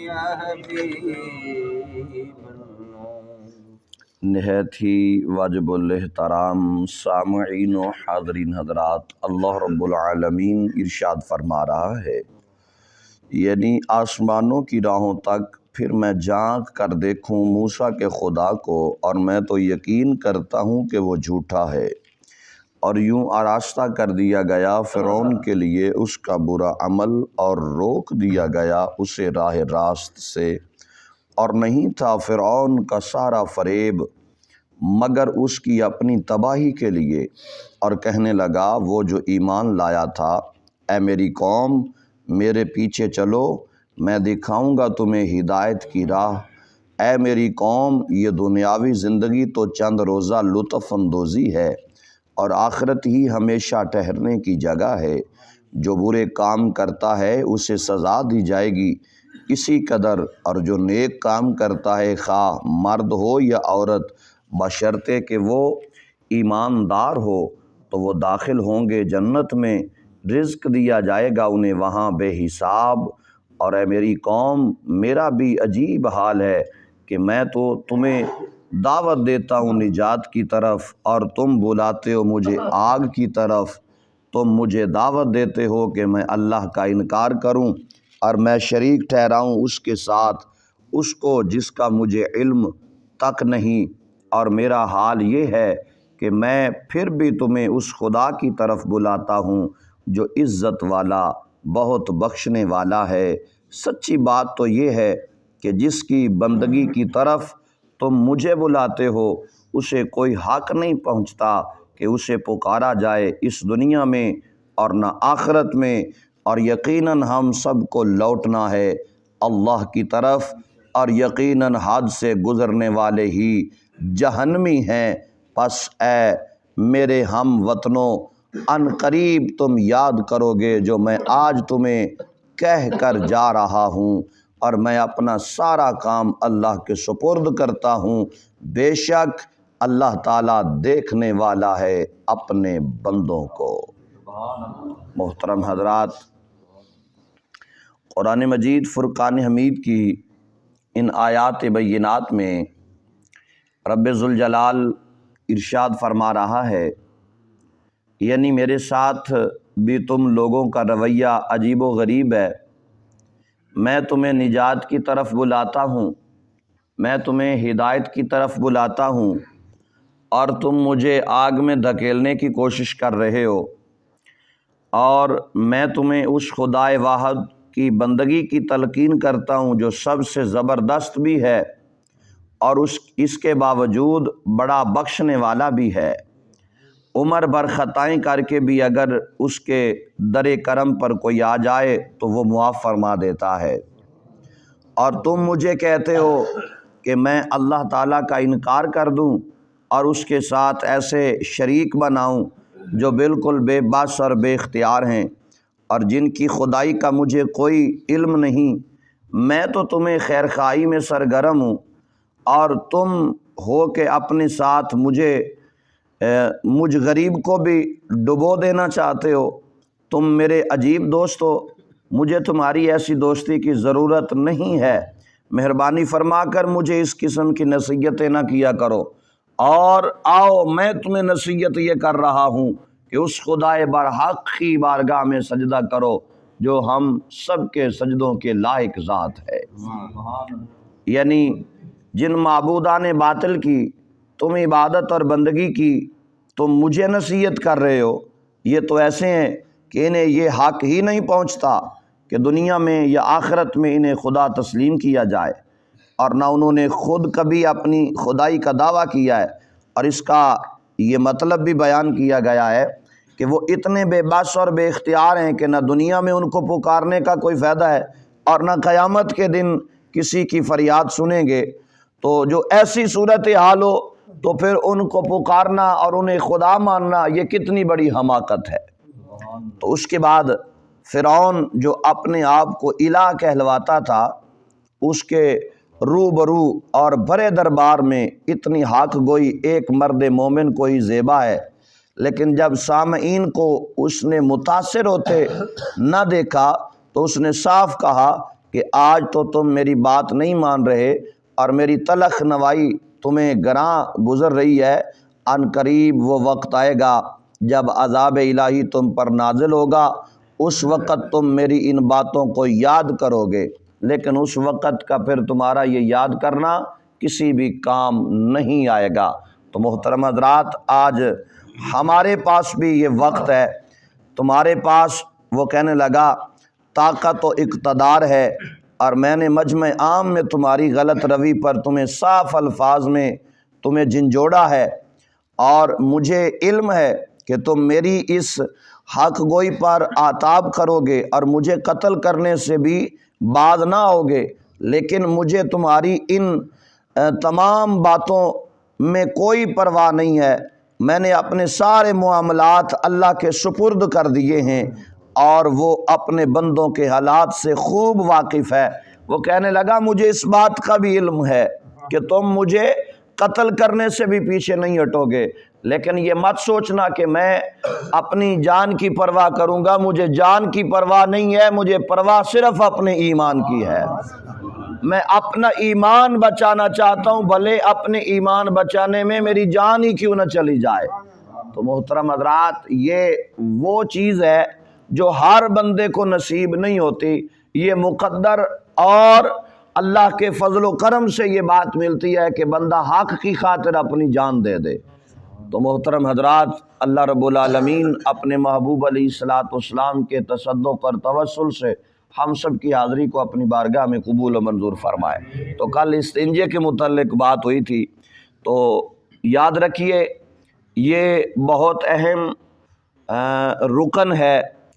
یا حبیب النور۔ نہایت ہی واجب الاحترام سامعین و حاضرین حضرات، اللہ رب العالمین ارشاد فرما رہا ہے، یعنی آسمانوں کی راہوں تک پھر میں جھانک کر دیکھوں موسیٰ کے خدا کو، اور میں تو یقین کرتا ہوں کہ وہ جھوٹا ہے۔ اور یوں آراستہ کر دیا گیا فرعون کے لیے اس کا برا عمل، اور روک دیا گیا اسے راہ راست سے، اور نہیں تھا فرعون کا سارا فریب مگر اس کی اپنی تباہی کے لیے۔ اور کہنے لگا وہ جو ایمان لایا تھا، اے میری قوم میرے پیچھے چلو، میں دکھاؤں گا تمہیں ہدایت کی راہ۔ اے میری قوم، یہ دنیاوی زندگی تو چند روزہ لطف اندوزی ہے، اور آخرت ہی ہمیشہ ٹھہرنے کی جگہ ہے۔ جو برے کام کرتا ہے اسے سزا دی جائے گی اسی قدر، اور جو نیک کام کرتا ہے خواہ مرد ہو یا عورت، بشرطے کہ وہ ایماندار ہو، تو وہ داخل ہوں گے جنت میں، رزق دیا جائے گا انہیں وہاں بے حساب۔ اور اے میری قوم، میرا بھی عجیب حال ہے کہ میں تو تمہیں دعوت دیتا ہوں نجات کی طرف، اور تم بلاتے ہو مجھے آگ کی طرف۔ تم مجھے دعوت دیتے ہو کہ میں اللہ کا انکار کروں اور میں شریک ٹھہراؤں اس کے ساتھ، اس کو جس کا مجھے علم تک نہیں۔ اور میرا حال یہ ہے کہ میں پھر بھی تمہیں اس خدا کی طرف بلاتا ہوں جو عزت والا، بہت بخشنے والا ہے۔ سچی بات تو یہ ہے کہ جس کی بندگی کی طرف تم مجھے بلاتے ہو اسے کوئی حق نہیں پہنچتا کہ اسے پکارا جائے اس دنیا میں اور نہ آخرت میں، اور یقیناً ہم سب کو لوٹنا ہے اللہ کی طرف، اور یقیناً حد سے گزرنے والے ہی جہنمی ہیں۔ پس اے میرے ہم وطنوں، ان قریب تم یاد کرو گے جو میں آج تمہیں کہہ کر جا رہا ہوں، اور میں اپنا سارا کام اللہ کے سپرد کرتا ہوں۔ بے شک اللہ تعالیٰ دیکھنے والا ہے اپنے بندوں کو۔ محترم حضرات، قرآن مجید فرقان حمید کی ان آیات بینات میں رب ذوالجلال ارشاد فرما رہا ہے، یعنی میرے ساتھ بھی تم لوگوں کا رویہ عجیب و غریب ہے۔ میں تمہیں نجات کی طرف بلاتا ہوں، میں تمہیں ہدایت کی طرف بلاتا ہوں، اور تم مجھے آگ میں دھکیلنے کی کوشش کر رہے ہو۔ اور میں تمہیں اس خدائے واحد کی بندگی کی تلقین کرتا ہوں جو سب سے زبردست بھی ہے، اور اس کے باوجود بڑا بخشنے والا بھی ہے۔ عمر بھر خطائیں کر کے بھی اگر اس کے در کرم پر کوئی آ جائے تو وہ معاف فرما دیتا ہے۔ اور تم مجھے کہتے ہو کہ میں اللہ تعالیٰ کا انکار کر دوں اور اس کے ساتھ ایسے شریک بناؤں جو بالکل بے بس اور بے اختیار ہیں، اور جن کی خدائی کا مجھے کوئی علم نہیں۔ میں تو تمہیں خیر خواہی میں سرگرم ہوں، اور تم ہو کہ اپنے ساتھ مجھ غریب کو بھی ڈبو دینا چاہتے ہو۔ تم میرے عجیب دوست ہو، مجھے تمہاری ایسی دوستی کی ضرورت نہیں ہے۔ مہربانی فرما کر مجھے اس قسم کی نصیحتیں نہ کیا کرو، اور آؤ میں تمہیں نصیحت یہ کر رہا ہوں کہ اس خدائے برحق کی بارگاہ میں سجدہ کرو جو ہم سب کے سجدوں کے لائق ذات ہے۔ یعنی جن معبودان باطل کی تم عبادت اور بندگی کی تم مجھے نصیحت کر رہے ہو، یہ تو ایسے ہیں کہ انہیں یہ حق ہی نہیں پہنچتا کہ دنیا میں یا آخرت میں انہیں خدا تسلیم کیا جائے، اور نہ انہوں نے خود کبھی اپنی خدائی کا دعویٰ کیا ہے۔ اور اس کا یہ مطلب بھی بیان کیا گیا ہے کہ وہ اتنے بے بس اور بے اختیار ہیں کہ نہ دنیا میں ان کو پکارنے کا کوئی فائدہ ہے، اور نہ قیامت کے دن کسی کی فریاد سنیں گے۔ تو جو ایسی صورت حال ہو تو پھر ان کو پکارنا اور انہیں خدا ماننا یہ کتنی بڑی حماقت ہے۔ تو اس کے بعد فرعون جو اپنے آپ کو الہ کہلواتا تھا، اس کے روبرو اور بڑے دربار میں اتنی حق گوئی ایک مرد مومن کو ہی زیبا ہے، لیکن جب سامعین کو اس نے متاثر ہوتے نہ دیکھا تو اس نے صاف کہا کہ آج تو تم میری بات نہیں مان رہے اور میری تلخ نوائی تمہیں گراں گزر رہی ہے، ان قریب وہ وقت آئے گا جب عذاب الہی تم پر نازل ہوگا، اس وقت تم میری ان باتوں کو یاد کرو گے، لیکن اس وقت کا پھر تمہارا یہ یاد کرنا کسی بھی کام نہیں آئے گا۔ تو محترم حضرات، آج ہمارے پاس بھی یہ وقت ہے، تمہارے پاس وہ کہنے لگا طاقت و اقتدار ہے، اور میں نے مجمع عام میں تمہاری غلط روی پر تمہیں صاف الفاظ میں تمہیں جھنجھوڑا ہے، اور مجھے علم ہے کہ تم میری اس حق گوئی پر آتاب کرو گے اور مجھے قتل کرنے سے بھی باز نہ ہوگے، لیکن مجھے تمہاری ان تمام باتوں میں کوئی پرواہ نہیں ہے۔ میں نے اپنے سارے معاملات اللہ کے سپرد کر دیے ہیں، اور وہ اپنے بندوں کے حالات سے خوب واقف ہے۔ وہ کہنے لگا مجھے اس بات کا بھی علم ہے کہ تم مجھے قتل کرنے سے بھی پیچھے نہیں ہٹو گے، لیکن یہ مت سوچنا کہ میں اپنی جان کی پرواہ کروں گا، مجھے جان کی پرواہ نہیں ہے، مجھے پرواہ صرف اپنے ایمان کی ہے۔ میں اپنا ایمان بچانا چاہتا ہوں، بھلے اپنے ایمان بچانے میں میری جان ہی کیوں نہ چلی جائے۔ تو محترم حضرات، یہ وہ چیز ہے جو ہر بندے کو نصیب نہیں ہوتی، یہ مقدر اور اللہ کے فضل و کرم سے یہ بات ملتی ہے کہ بندہ حق کی خاطر اپنی جان دے دے۔ تو محترم حضرات، اللہ رب العالمین اپنے محبوب علیہ الصلوۃ والسلام کے تصدق اور توسل سے ہم سب کی حاضری کو اپنی بارگاہ میں قبول و منظور فرمائے۔ تو کل استنجے کے متعلق بات ہوئی تھی، تو یاد رکھیے یہ بہت اہم رکن ہے